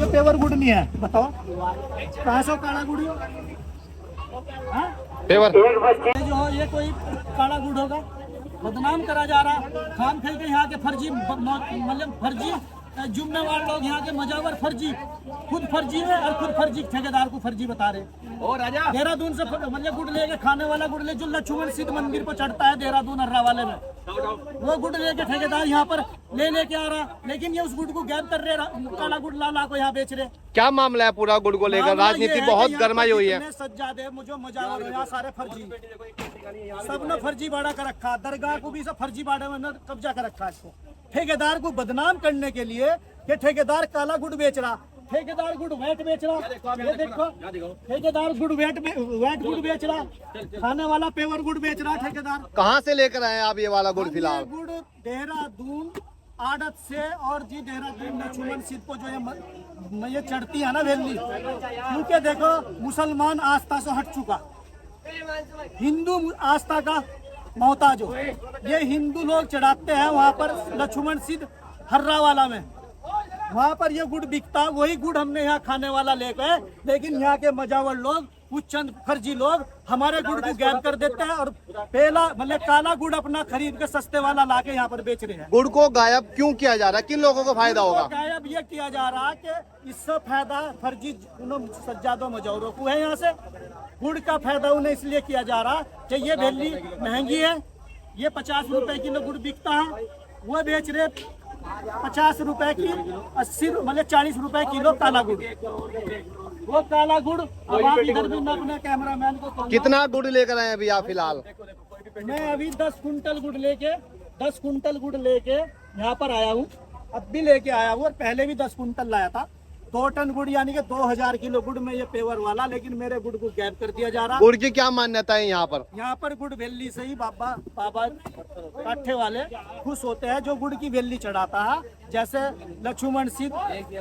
ये पेवर गुड़ नहीं है, बताओ कहाँ से काला गुड़ हो? हाँ? पेवर ये जो हो ये कोई काला गुड़ होगा, बदनाम करा जा रहा। खाम खेल के यहाँ के फर्जी मतलब फर्जी जुम्मेवार लोग, यहाँ के मजावर फर्जी, खुद फर्जी है और खुद फर्जी ठेकेदार को फर्जी बता रहे। ओ राजा देहरादून से मतलब गुड़ लेके खाने वाला गुड़ ले जो लक्ष्मण सिद्ध मंदिर पर चढ़ता है देहरादून अर्रा वाले में, वो गुड़ लेके ठेकेदार यहाँ पर लेके आ रहा, लेकिन ये उस गुड़ को गैप कर रहे, काला गुड़ ला को यहाँ बेच रहे। क्या मामला है पूरा गुड़ को लेकर? राजनीति बहुत गर्माई हुई है। सज्जादे मुझे मजावर यहाँ सारे फर्जी, सब ने फर्जी बाड़ा कर रखा, दरगाह को भी सब फर्जी बाड़े में कब्जा कर रखा। इसको ठेकेदार को बदनाम करने के लिए कि ठेकेदार काला गुड़ बेच रहा, ठेकेदार गुड़ वैट बेच रहा, ये देखो ठेकेदार गुड़ वैट गुड़ बेच रहा, खाने वाला पेवर गुड़ बेच रहा ठेकेदार। कहाँ से लेकर आए आप ये वाला गुड़? फिलहाल गुड़ देहरादून आड़त से, और जी देहरादून लक्ष्मण सिद्ध को जो ये चढ़ती है ना वैली, क्योंकि देखो मुसलमान आस्था से हट चुका, हिंदू आस्था का मोहताज हो। ये हिंदू लोग चढ़ाते हैं वहाँ पर लक्ष्मण सिद्ध हर्रा वाला में, वहाँ पर ये गुड़ बिकता, वही गुड़ हमने यहाँ खाने वाला लेकर, लेकिन यहाँ के मजावर लोग, कुछ चंद फर्जी लोग हमारे गुड़ को गैब कर देते हैं और पहला मतलब काला गुड़ अपना खरीद के सस्ते वाला लाके यहाँ पर बेच रहे हैं। गुड़ को गायब क्यों किया जा रहा है? किन लोगों को फायदा होगा? गायब ये किया जा रहा है कि इससे फायदा फर्जी सज्जादों मजौरों को है। यहाँ से गुड़ का फायदा उन्हें इसलिए किया जा रहा कि ये वैली महंगी है, ये 50 रुपए किलो गुड़ बिकता है, वो बेच रहे 50 रुपए की 80 मतलब 40 रुपए किलो काला गुड़। वो काला गुड़ अब आप इधर भी मैं अपने कैमरामैन को कितना गुड़ लेकर आए अभी आप फिलहाल? मैं अभी 10 कुंटल गुड़ लेके यहाँ पर आया हूँ, अब भी लेके आया हूँ, और पहले भी 10 कुंटल लाया था। 2 टन गुड़ यानी कि 2000 किलो गुड़ में ये पेवर वाला, लेकिन मेरे गुड़ को गैप कर दिया जा रहा। गुड़ की क्या मान्यता है यहाँ पर? यहाँ पर गुड़ वेली से ही बाबा काठे वाले खुश होते हैं जो गुड़ की वेली चढ़ाता है। जैसे लक्ष्मण सिद्ध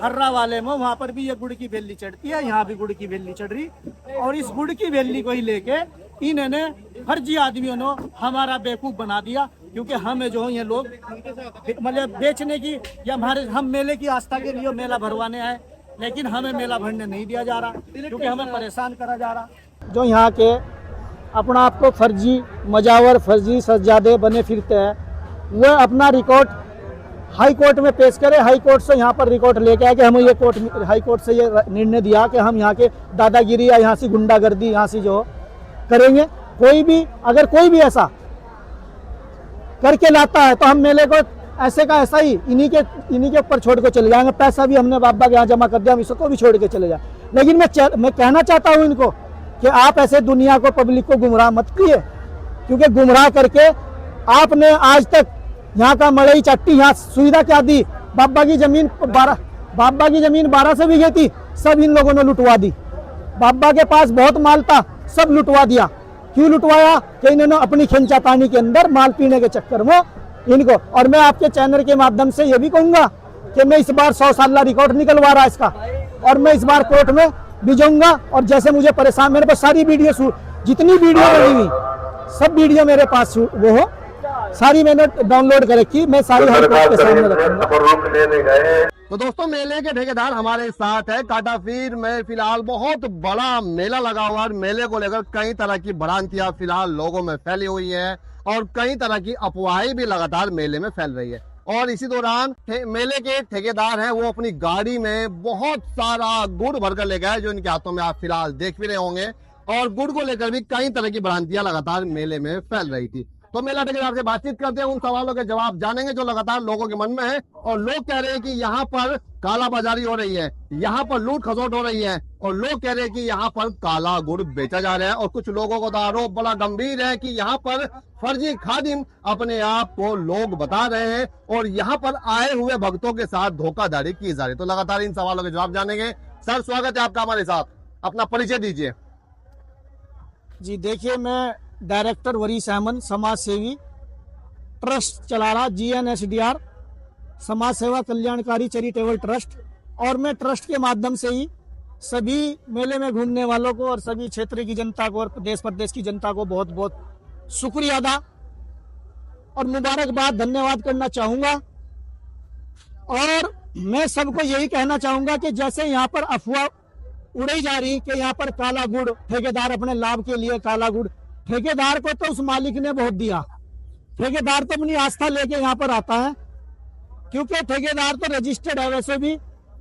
हर्रा वाले में वहाँ पर भी ये गुड़ की वेली चढ़ती है, यहाँ भी गुड़ की वेली चढ़ रही, और इस गुड़ की वेली को ही लेके इन्होंने फर्जी आदमियों ने हमारा बेवकूफ बना दिया। क्योंकि हमें जो ये लोग मतलब बेचने की या हम मेले की आस्था के लिए मेला भरवाने आए, लेकिन हमें मेला भरने नहीं दिया जा रहा, क्योंकि हमें परेशान करा जा रहा। जो यहाँ के अपना आपको फर्जी मजावर फर्जी सज्जादे बने फिरते हैं, वो अपना रिकॉर्ड हाई कोर्ट में पेश करे, हाई कोर्ट से यहाँ पर रिकॉर्ड लेके आए कि हमें ये हाई कोर्ट से ये निर्णय दिया कि हम यहाँ के दादागिरी या यहाँ से गुंडागर्दी यहाँ से जो करेंगे। कोई भी अगर कोई भी ऐसा करके लाता है तो हम मेले को ऐसे का ऐसा ही इन्हीं के ऊपर छोड़ के चले जाएंगे। पैसा भी हमने बाबा के यहाँ जमा कर दिया, हम इसको भी छोड़ के चले जाए। लेकिन मैं कहना चाहता हूँ इनको कि आप ऐसे दुनिया को पब्लिक को गुमराह मत कीजिए, क्योंकि गुमराह करके आपने आज तक यहाँ का मड़ई चट्टी यहाँ सुविधा क्या दी। बाबा की जमीन 12 से बीघे थी, सब इन लोगों ने लुटवा दी। बाबा के पास बहुत माल था, सब लुटवा दिया। क्यों लुटवाया? कि इन्होंने अपनी खिंचातानी के अंदर माल पीने के चक्कर में इनको। और मैं आपके चैनल के माध्यम से ये भी कहूंगा कि मैं इस बार 100 साल रिकॉर्ड निकलवा रहा इसका, और मैं इस बार कोर्ट में भी जाऊंगा। और जैसे मुझे परेशान, मेरे पास सारी वीडियो जितनी वीडियो बनी हुई सब वीडियो मेरे पास वो हो, सारी मैंने डाउनलोड कर रखी, मैं सारी हाई कोर्ट के सामने रखूंगा। तो दोस्तों मेले के ठेकेदार हमारे साथ है। काटाफीर में फिलहाल बहुत बड़ा मेला लगा हुआ है। मेले को लेकर कई तरह की भ्रांतियां फिलहाल लोगों में फैली हुई है, और कई तरह की अफवाहें भी लगातार मेले में फैल रही है। और इसी दौरान मेले के ठेकेदार हैं, वो अपनी गाड़ी में बहुत सारा गुड़ भरकर ले गए, जो इनके हाथों में आप फिलहाल देख भी रहे होंगे। और गुड़ को लेकर भी कई तरह की भ्रांतियां लगातार मेले में फैल रही थी। तो मेला ठेकेदार से बातचीत करते हैं, उन सवालों के जवाब जानेंगे जो लगातार लोगों के मन में है। और लोग कह रहे हैं कि यहाँ पर कालाबाजारी हो रही है, यहाँ पर लूट खसोट हो रही है, और लोग कह रहे हैं कि यहाँ पर काला गुड़ बेचा जा रहा है। और कुछ लोगों का आरोप बड़ा गंभीर है कि यहाँ पर फर्जी खादिम अपने आप को लोग बता रहे हैं, और यहाँ पर आए हुए भक्तों के साथ धोखाधड़ी की जा रही है। तो लगातार इन सवालों के जवाब जानेंगे। सर, स्वागत है आपका हमारे साथ, अपना परिचय दीजिए। जी देखिए, मैं डायरेक्टर वरीश अहमद, समाज सेवी, ट्रस्ट चला रहा GNSDR समाज सेवा कल्याणकारी चैरिटेबल ट्रस्ट। और मैं ट्रस्ट के माध्यम से ही सभी मेले में घूमने वालों को और सभी क्षेत्र की जनता को और देश प्रदेश की जनता को बहुत बहुत शुक्रिया अदा और मुबारकबाद धन्यवाद करना चाहूँगा। और मैं सबको यही कहना चाहूंगा कि जैसे यहाँ पर अफवाह उड़ाई जा रही कि यहाँ पर काला गुड़ ठेकेदार अपने लाभ के लिए काला गुड़, ठेकेदार को तो उस मालिक ने बहुत दिया। ठेकेदार तो अपनी आस्था लेके यहाँ पर आता है, क्योंकि ठेकेदार तो रजिस्टर्ड है, वैसे भी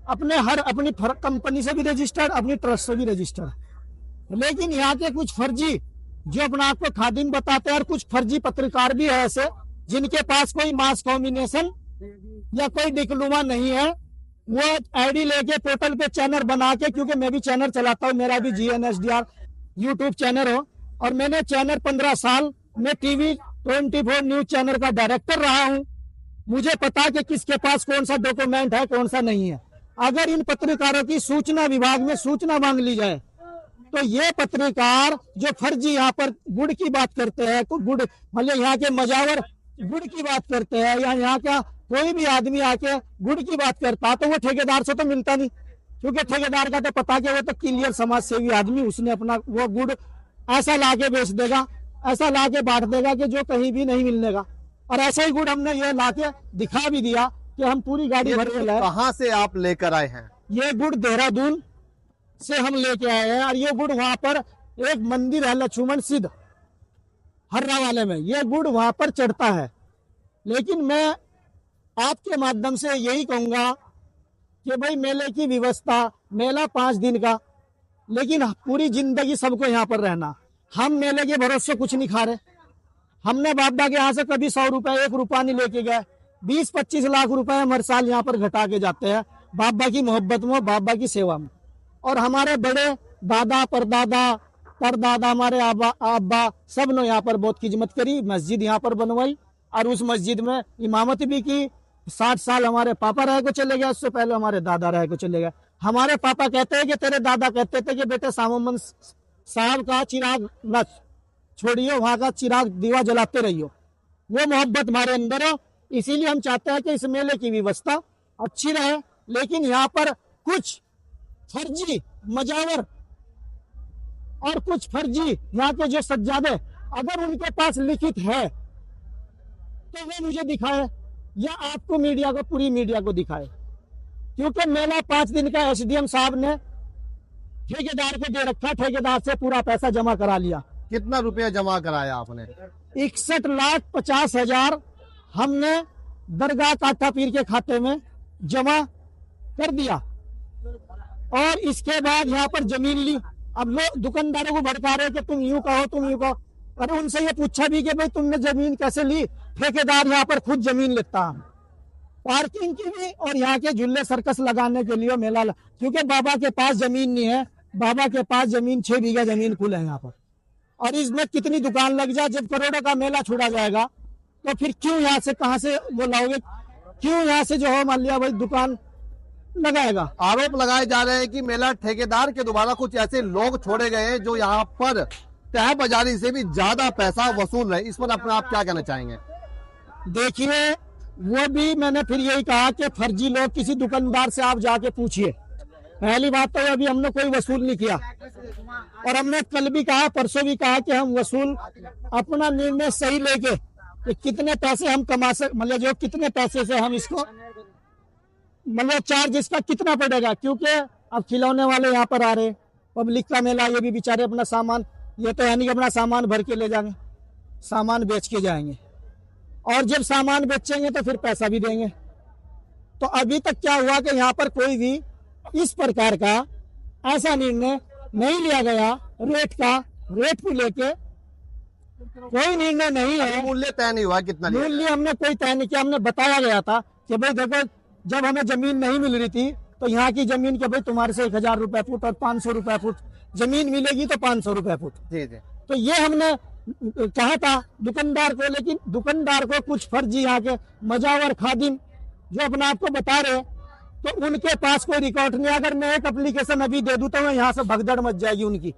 अपनी कंपनी से भी रजिस्टर्ड, अपनी ट्रस्ट से भी रजिस्टर्ड। लेकिन यहाँ के कुछ फर्जी जो अपने आप को खादिम बताते हैं, और कुछ फर्जी पत्रकार भी है ऐसे जिनके पास कोई मास कॉम्बिनेशन या कोई डिप्लोमा नहीं है, वो आईडी लेके पोर्टल पे चैनल बना के, क्योंकि मैं भी चैनल चलाता हूँ, मेरा भी GNSDR यूट्यूब चैनल हो, और मैंने चैनल 15 साल में TV 24 न्यूज चैनल का डायरेक्टर रहा हूँ। मुझे पता कि किसके पास कौन सा डॉक्यूमेंट है, कौन सा नहीं है। अगर इन पत्रकारों की सूचना विभाग में सूचना मांग ली जाए तो ये पत्रकार जो फर्जी यहाँ पर गुड़ की बात करते हैं, गुड़ मतलब यहाँ के मजावर गुड़ की बात करते हैं, या यहाँ का कोई भी आदमी आके गुड़ की बात करता तो वो ठेकेदार से तो मिलता नहीं, क्योंकि ठेकेदार का तो पता कि वो तो क्लियर समाज सेवी आदमी, उसने अपना वो गुड़ ऐसा लाके बेच देगा, ऐसा लाके बांट देगा कि जो कहीं भी नहीं मिलने का। और ऐसा ही गुड़ हमने ये लाके दिखा भी दिया कि हम पूरी गाड़ी भर के लाए। कहाँ से आप लेकर आए हैं? ये गुड़ देहरादून से हम लेके आए हैं, और ये गुड़ वहां पर एक मंदिर है लक्ष्मण सिद्ध हर्रा वाले में, ये गुड़ वहां पर चढ़ता है। लेकिन मैं आपके माध्यम से यही कहूंगा कि भाई मेले की व्यवस्था, मेला 5 दिन का, लेकिन पूरी जिंदगी सबको यहाँ पर रहना। हम मेले के भरोसे कुछ नहीं खा रहे। हमने बाबा के यहाँ से कभी 100 रुपए 1 रुपया नहीं लेके गए। 20-25 लाख रुपए हम हर साल यहाँ पर घटा के जाते हैं बाबा की मोहब्बत में, बाबा की सेवा में। और हमारे बड़े दादा परदादा हमारे आबा सब ने यहाँ पर बहुत खिदमत करी, मस्जिद यहाँ पर बनवाई, और उस मस्जिद में इमामत भी की। 60 साल हमारे पापा रह को चले गए, उससे पहले हमारे दादा रह को चले गए। हमारे पापा कहते हैं कि तेरे दादा कहते थे कि बेटे सामोमन साहब का चिराग न छोड़ियो, वहां का चिराग दीवा जलाते रहियो। वो मोहब्बत हमारे अंदर है, इसीलिए हम चाहते हैं कि इस मेले की व्यवस्था अच्छी रहे। लेकिन यहाँ पर कुछ फर्जी मजावर और कुछ फर्जी यहाँ के जो सज्जादे, अगर उनके पास लिखित है तो वो मुझे दिखाए, या आपको मीडिया को, पूरी मीडिया को दिखाए। क्योंकि मेला 5 दिन का SDM साहब ने ठेकेदार को दे रखा, ठेकेदार से पूरा पैसा जमा करा लिया। कितना रुपया जमा कराया आपने? 61,50,000 हमने दरगाह काठा पीर के खाते में जमा कर दिया। और इसके बाद यहाँ पर जमीन ली। अब लोग दुकानदारों को भड़का रहे कि तुम यूं कहो, तुम यूं कहो। अरे उनसे ये पूछा भी कि भाई तुमने जमीन कैसे ली? ठेकेदार यहाँ पर खुद जमीन लेता है, पार्किंग की भी, और यहाँ के झूले सर्कस लगाने के लिए मेला क्योंकि बाबा के पास जमीन नहीं है। बाबा के पास जमीन 6 बीघा जमीन खुला है यहाँ पर, और इसमें कितनी दुकान लग जाए। जब करोड़ों का मेला छुड़ा जाएगा तो फिर क्यों यहाँ से, कहाँ से वो लाओगे? क्यों यहाँ से जो हो मान लिया भाई दुकान लगाएगा? आरोप लगाए जा रहे हैं कि मेला ठेकेदार के द्वारा कुछ ऐसे लोग छोड़े गए हैं जो यहाँ पर तय बाजारी से भी ज्यादा पैसा वसूल रहे। इस पर अपना आप क्या कहना चाहेंगे? देखिए, वो भी मैंने फिर यही कहा कि फर्जी लोग, किसी दुकानदार से आप जाके पूछिए। पहली बात तो अभी हमने कोई वसूल नहीं किया, और हमने कल भी कहा, परसों भी कहा कि हम वसूल अपना निर्णय सही लेके कि कितने पैसे हम कमा सक, मतलब जो कितने पैसे से हम इसको, मतलब चार्ज इसका कितना पड़ेगा। क्योंकि अब खिलौने वाले यहाँ पर आ रहे, पब्लिक का मेला, ये भी बेचारे अपना सामान, ये तो यानी कि अपना सामान भर के ले जाएंगे, सामान बेच के जाएंगे, और जब सामान बेचेंगे तो फिर पैसा भी देंगे। तो अभी तक क्या हुआ कि यहाँ पर कोई भी इस प्रकार का ऐसा निर्णय नहीं लिया गया। रेट को लेके कोई निर्णय नहीं है। मूल्य तय नहीं हुआ कितना? मूल्य हमने कोई तय नहीं किया। हमने बताया गया था कि भाई देखो, जब हमें जमीन नहीं मिल रही थी तो यहाँ की जमीन के भाई तुम्हारे से 1000 रुपए फुट और 500 रुपए फुट जमीन मिलेगी, तो 500 रुपए फुट। जी जी। तो ये हमने कहा था दुकानदार को। लेकिन दुकानदार को कुछ फर्जी यहाँ के मजावर खादिम जो अपने आप को बता रहे, तो उनके पास कोई रिकॉर्ड नहीं। अगर मैं एक एप्लीकेशन अभी दे दूं तो मैं यहाँ से भगदड़ मच जाएगी उनकी।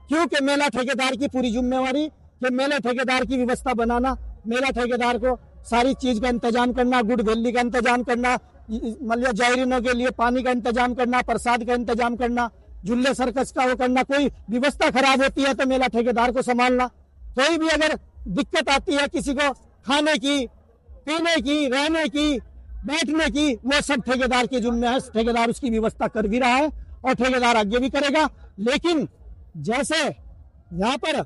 क्योंकि मेला ठेकेदार की पूरी जिम्मेवारी कि मेला ठेकेदार की व्यवस्था बनाना, मेला ठेकेदार को सारी चीज का इंतजाम करना, गुड़ भेली का इंतजाम करना, मतलब जायरीनों के लिए पानी का इंतजाम करना, प्रसाद का इंतजाम करना, झूले सर्कस का वो करना। कोई व्यवस्था खराब होती है तो मेला ठेकेदार को संभालना। कोई भी अगर दिक्कत आती है किसी को खाने की, पीने की, रहने की, बैठने की वो सब ठेकेदार के जिम्मे है। ठेकेदार उसकी व्यवस्था कर भी रहा है और ठेकेदार आगे भी करेगा। लेकिन जैसे यहाँ पर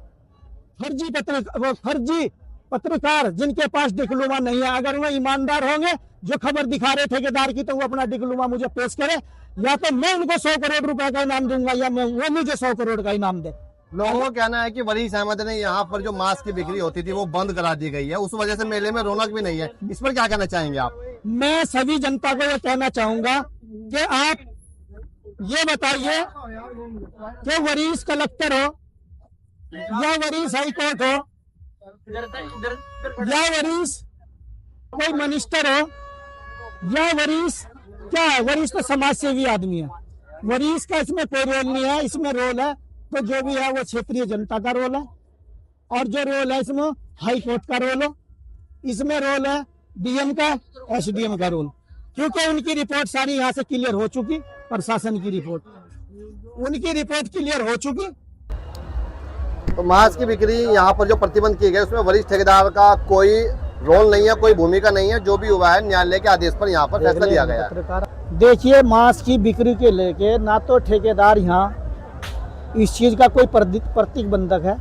फर्जी पत्रकार जिनके पास डिप्लोमा नहीं है, अगर वो ईमानदार होंगे, जो खबर दिखा रहे ठेकेदार की, तो वो अपना डिप्लोमा मुझे पेश करे, या तो मैं उनको 100 करोड़ रुपए का इनाम दूंगा या वो मुझे 100 करोड़ का इनाम दे। लोगों का कहना है कि वरीस अहमद ने यहाँ पर जो मांस की बिक्री होती थी वो बंद करा दी गई है, उस वजह से मेले में रौनक भी नहीं है। इस पर क्या कहना चाहेंगे आप? मैं सभी जनता को ये कहना चाहूंगा कि आप ये बताइए कि वरीस कलेक्टर हो या वरीस हाई कोर्ट हो या वरीस कोई मिनिस्टर हो या वरीस क्या है, वरीस तो समाज सेवी आदमी है। वरीस का इसमें कोई रोल नहीं है। इसमें रोल है तो जो भी है वो क्षेत्रीय जनता का रोल है, और जो रोल है इसमें हाई कोर्ट का रोल है, इसमें रोल है डीएम का, एसडीएम का रोल, क्योंकि उनकी रिपोर्ट सारी यहाँ से क्लियर हो चुकी। प्रशासन की रिपोर्ट, उनकी रिपोर्ट क्लियर हो चुकी। तो मांस की बिक्री यहाँ पर जो प्रतिबंध किए गए उसमें वरिष्ठ ठेकेदार का कोई रोल नहीं है, कोई भूमिका नहीं है। जो भी हुआ है न्यायालय के आदेश पर यहाँ पर फैसला दिया गया है। देखिए, मांस की बिक्री के लेके ना तो ठेकेदार यहाँ इस चीज का कोई प्रतिबंधक है,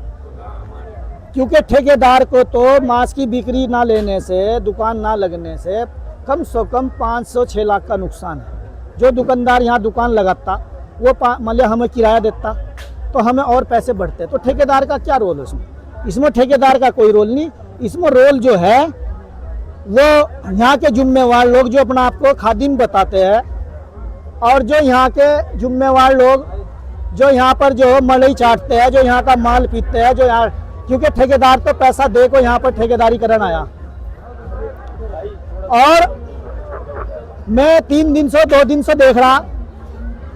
क्योंकि ठेकेदार को तो मांस की बिक्री ना लेने से, दुकान ना लगने से कम से कम 500-6 लाख का नुकसान है। जो दुकानदार यहाँ दुकान लगाता वो मतलब हमें किराया देता तो हमें और पैसे बढ़ते। तो ठेकेदार का क्या रोल है इसमें? इसमें ठेकेदार का कोई रोल नहीं। इसमें रोल जो है वो यहाँ के जिम्मेवार लोग जो अपना आपको खादिम बताते हैं, और जो यहाँ के जिम्मेवार लोग जो यहाँ पर जो मलाई चाटते हैं, जो यहाँ का माल पीते हैं, जो यहाँ, क्योंकि ठेकेदार तो पैसा दे को यहाँ पर ठेकेदारी करने आया। और मैं 2 दिन से देख रहा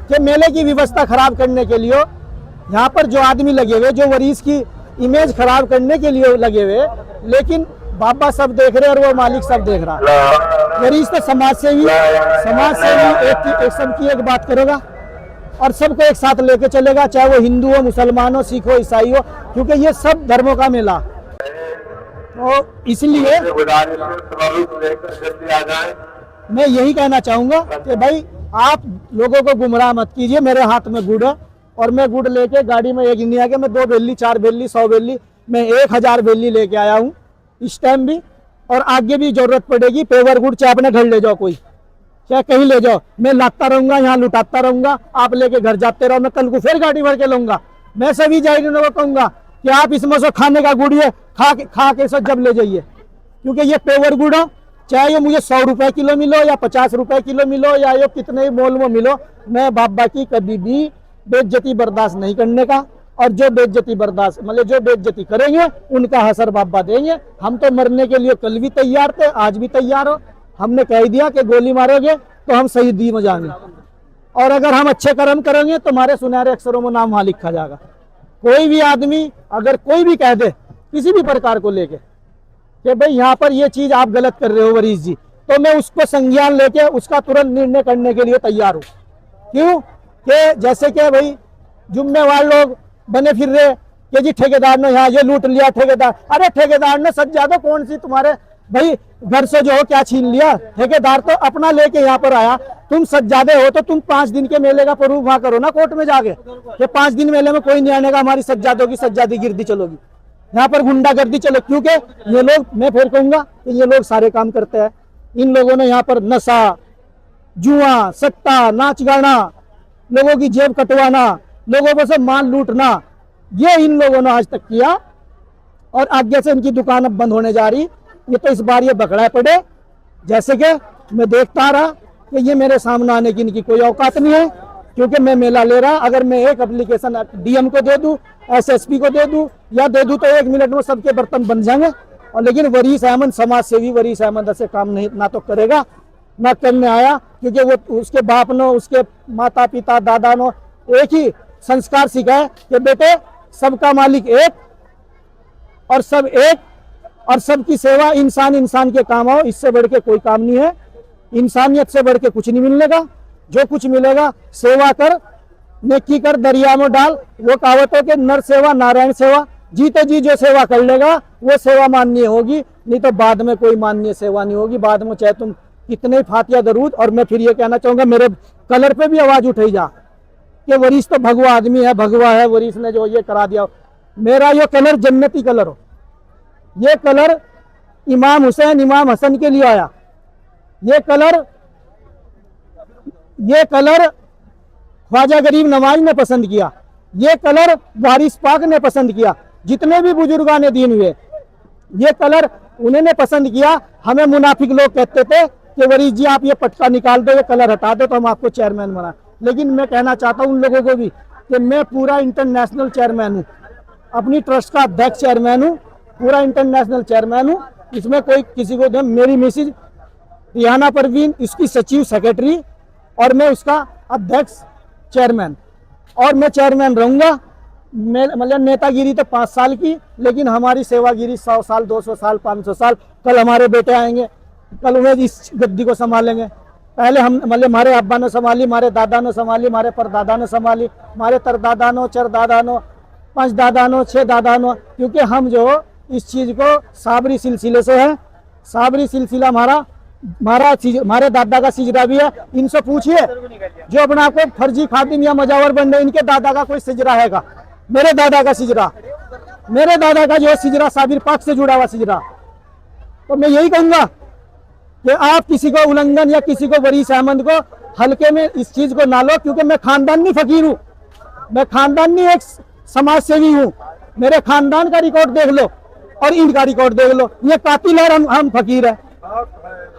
कि मेले की व्यवस्था खराब करने के लिए यहाँ पर जो आदमी लगे हुए, जो वरीस की इमेज खराब करने के लिए लगे हुए, लेकिन बाबा सब देख रहे और वो मालिक सब देख रहा। वरीस तो समाज सेवी एक सबकी एक बात करेगा और सबको एक साथ लेके चलेगा, चाहे वो हिंदू हो, मुसलमान हो, सिख हो, ईसाई हो, क्योंकि ये सब धर्मों का मेला। तो इसलिए मैं यही कहना चाहूंगा कि भाई आप लोगों को गुमराह मत कीजिए। मेरे हाथ में गुड़ है और मैं गुड़ लेके गाड़ी में एक नहीं आके मैं 2 बेल्ली, 4 बेल्ली, 100 बेल्ली, मैं 1000 बेल्ली लेके आया हूँ इस टाइम भी, और आगे भी जरूरत पड़ेगी। पेवर गुड़ चाहे अपने घर ले जाओ, कोई चाहे कहीं ले जाओ, मैं लाता रहूंगा, यहाँ लुटाता रहूंगा, आप लेके घर जाते रहो, मैं कल को फिर गाड़ी भर के लूंगा। मैं सभी जाहिरों को कहूंगा कि आप इसमें से खाने का गुड़ है, खा के सब जब ले जाइए, क्योंकि ये पेवर गुड़ हो, चाहे ये मुझे 100 रुपए किलो मिलो या 50 रुपए किलो मिलो या ये कितने ही मोल में मिलो, मैं बाबा की कभी भी बेइज्जती बर्दाश्त नहीं करने का। और जो बेइज्जती बर्दाश्त मतलब जो बेइज्जती करेंगे उनका हसर बाबा देंगे। हम तो मरने के लिए कल भी तैयार थे, आज भी तैयार हो। हमने कह दिया कि गोली मारोगे तो हम शहीदी में जाएंगे, और अगर हम अच्छे कर्म करेंगे तो हमारे सुनहरे अक्षरों में नाम वहां लिखा जाएगा। कोई भी आदमी अगर कोई भी कह दे किसी भी प्रकार को लेके कि भाई यहाँ पर ये चीज आप गलत कर रहे हो वरीश जी, तो मैं उसको संज्ञान लेके उसका तुरंत निर्णय करने के लिए तैयार हूँ। क्यों कि जैसे कि भाई जिम्मेवार लोग बने फिर रहे कि जी ठेकेदार ने यहाँ ये लूट लिया, ठेकेदार, अरे ठेकेदार ने सज्जादो कौन सी तुम्हारे भाई घर से जो हो क्या छीन लिया? ठेकेदार तो अपना लेके यहाँ पर आया। तुम सज्जादे हो तो तुम 5 दिन के मेले का प्रूफ वहां करो ना कोर्ट में जाके कि 5 दिन मेले में कोई नहीं आने का, हमारी सज्जादों की सज्जादी गिरदी चलोगी, यहाँ पर गुंडागर्दी चलो। क्योंकि ये लोग, मैं फिर कहूंगा कि ये लोग सारे काम करते हैं। इन लोगों ने यहाँ पर नशा, जुआ, सट्टा, नाच गाना, लोगों की जेब कटवाना, लोगों को से माल लूटना, ये इन लोगों ने आज तक किया। और आगे से इनकी दुकान अब बंद होने जा रही। ये तो इस बार ये बकड़ाए पड़े, जैसे कि मैं देखता रहा कि ये मेरे सामने आने की इनकी कोई औकात नहीं है। क्योंकि मैं मेला ले रहा, अगर मैं एक एप्लीकेशन डीएम को दे दूं, एसएसपी को दे दूं या दे दूं तो 1 मिनट में सबके बर्तन बन जाएंगे। और लेकिन वरीश अहमद समाज सेवी, वरीश अहमद ऐसे काम नहीं ना तो करेगा ना करने आया, क्योंकि वो उसके बाप ने, उसके माता पिता, दादा ने एक ही संस्कार सिखाए कि बेटे सबका मालिक एक और सब एक, और सबकी सेवा, इंसान इंसान के काम आओ, इससे बढ़ के कोई काम नहीं है। इंसानियत से बढ़ के कुछ नहीं मिलने का। जो कुछ मिलेगा सेवा कर, नेकी कर, दरिया में डाल। वो कहावत है कि नर सेवा नारायण सेवा, जीते जी जो सेवा कर लेगा वो सेवा माननीय होगी, नहीं तो बाद में कोई माननीय सेवा नहीं होगी। बाद में चाहे तुम कितने फातिया दरूद। और मैं फिर ये कहना चाहूंगा, मेरे कलर पे भी आवाज उठाई जा कि वरीस तो भगवा आदमी है, भगवा है, वरीस ने जो ये करा दिया। मेरा ये कलर जन्नती कलर हो, ये कलर इमाम हुसैन इमाम हसन के लिए आया, ये कलर ख्वाजा गरीब नवाज ने पसंद किया, ये कलर वारिस पाक ने पसंद किया, जितने भी बुजुर्गान दीन हुए ये कलर उन्होंने पसंद किया। हमें मुनाफिक लोग कहते थे कि वरीस जी आप ये पटका निकाल दो, ये कलर हटा दो तो हम आपको चेयरमैन बना। लेकिन मैं कहना चाहता हूं उन लोगों को भी कि मैं पूरा इंटरनेशनल चेयरमैन हूं, अपनी ट्रस्ट का अध्यक्ष चेयरमैन हूं, पूरा इंटरनेशनल चेयरमैन हूं। इसमें कोई किसी को दे, मेरी मिसेज रियाना परवीन इसकी सचिव सेक्रेटरी और मैं उसका अध्यक्ष चेयरमैन, और मैं चेयरमैन रहूंगा। मतलब नेतागिरी तो 5 साल की, लेकिन हमारी सेवागिरी 100 साल 200 साल 500 साल। कल हमारे बेटे आएंगे, कल उन्हें इस गद्दी को संभालेंगे। पहले हम मतलब हमारे अब्बा ने संभाली, हमारे दादा ने संभाली, हमारे परदादा ने संभाली, हमारे तरदादा नो, चरदादा नो, 5 दादा नो, 6 दादा नो। क्योंकि हम जो इस चीज को साबरी सिलसिले से है, साबरी सिलसिला हमारे दादा का सिजरा भी है। इनसे पूछिए जो अपने आप को फर्जी खादिम या मजावर बन रहे, इनके दादा का कोई सिजरा हैगा? मेरे दादा का सिजरा, मेरे दादा का जो सिजरा साबिर पाक से जुड़ा हुआ सिजरा। तो मैं यही कहूंगा कि आप किसी को उल्लंघन या किसी को वरीस अहमद को हल्के में इस चीज को ना लो, क्योंकि मैं खानदानी फकीर हूँ, मैं खानदानी एक समाज सेवी हूँ। मेरे खानदान का रिकॉर्ड देख लो और इनका रिकॉर्ड देख लो। ये कातिल है, हम फकीर है,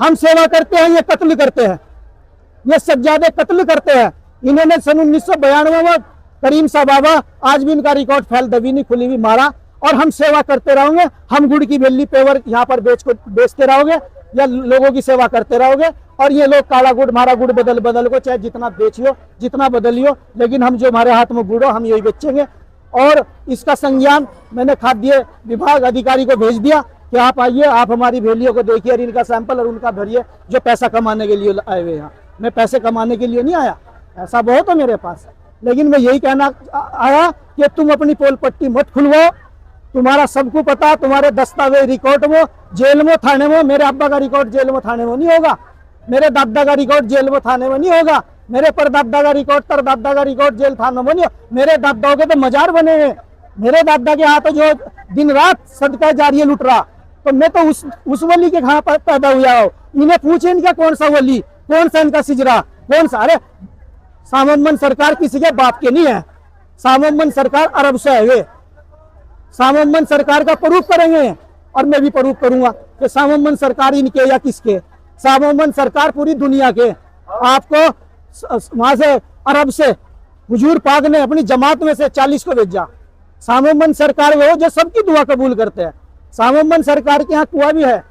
हम सेवा करते हैं, ये कत्ल करते हैं, ये सज्जादे कत्ल करते हैं। इन्होंने सन 1992 में करीम साहब बाबा, आज भी इनका रिकॉर्ड फैल दबी नहीं खुली भी मारा। और हम सेवा करते रहोगे, हम गुड़ की बेली पेवर यहाँ पर बेचते रहोगे या लोगों की सेवा करते रहोगे। और ये लोग काला गुड़, हमारा गुड़ बदल को चाहे जितना बेचियो जितना बदलियो, लेकिन हम जो हमारे हाथ में गुड़ हो हम यही बेचेंगे। और इसका संज्ञान मैंने खाद्य विभाग अधिकारी को भेज दिया कि आप आइए, आप हमारी भेलियों को देखिए और इनका सैंपल और उनका भरिए, जो पैसा कमाने के लिए आए हुए यहाँ। मैं पैसे कमाने के लिए नहीं आया, ऐसा बहुत है मेरे पास, लेकिन मैं यही कहना आया कि तुम अपनी पोल पट्टी मत खुलवाओ। तुम्हारा सबको पता, तुम्हारे दस्तावेज रिकॉर्ड में जेल में थाने में, मेरे अब्बा का रिकॉर्ड जेल में थाने में नहीं होगा, मेरे दादा का रिकॉर्ड जेल में थाने में नहीं होगा, मेरे परदादा का रिकॉर्ड तरदादा का रिकॉर्ड जेल थाने में नहीं होगा। मेरे दादाओं के तो मजार बने हैं, मेरे दादा के हाथों जो दिन रात सदका जारिया लुट रहा। तो मैं तो उस वली के कहाँ पैदा हुआ हूँ। इन्हें पूछे इनका कौन सा वली, कौन सा इनका सिजरा, कौन सा? अरे सामन सरकार किसी के बाप के नहीं है, सामन सरकार अरब से है, वे सामन सरकार का प्रूफ करेंगे और मैं भी प्रूफ करूंगा कि सामन सरकार इनके या किसके। सामन सरकार पूरी दुनिया के। आपको वहां से अरब से हुजूर पाक ने अपनी जमात में से 40 को भेजा। सामन सरकार वो जो सबकी दुआ कबूल करते हैं। सामन सरकार के यहाँ कुआं भी है,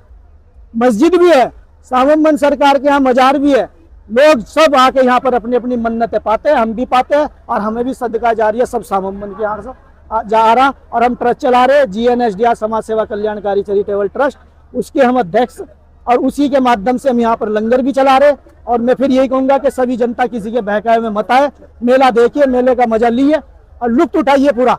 मस्जिद भी है, सामन सरकार के यहाँ मजार भी है। लोग सब आके यहाँ पर अपनी अपनी मन्नतें पाते हैं, हम भी पाते हैं और हमें भी सदका जारिया सब सामन के यहाँ से जा रहा। और हम ट्रस्ट चला रहे GNSDR समाज सेवा कल्याणकारी चैरिटेबल ट्रस्ट, उसके हम अध्यक्ष, और उसी के माध्यम से हम यहाँ पर लंगर भी चला रहे। और मैं फिर यही कहूंगा कि सभी जनता किसी के बहकावे में मत आए, मेला देखिए, मेले का मजा लीजिए और लुत्फ उठाइए पूरा।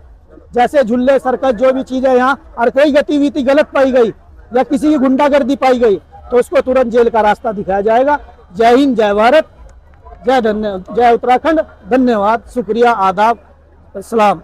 जैसे झूले सर्कस जो भी चीज है यहाँ, और कोई गतिविधि गलत पाई गई या किसी की गुंडागर्दी पाई गई तो उसको तुरंत जेल का रास्ता दिखाया जाएगा। जय हिंद, जय भारत, जय उत्तराखंड, धन्यवाद, शुक्रिया, आदाब, सलाम।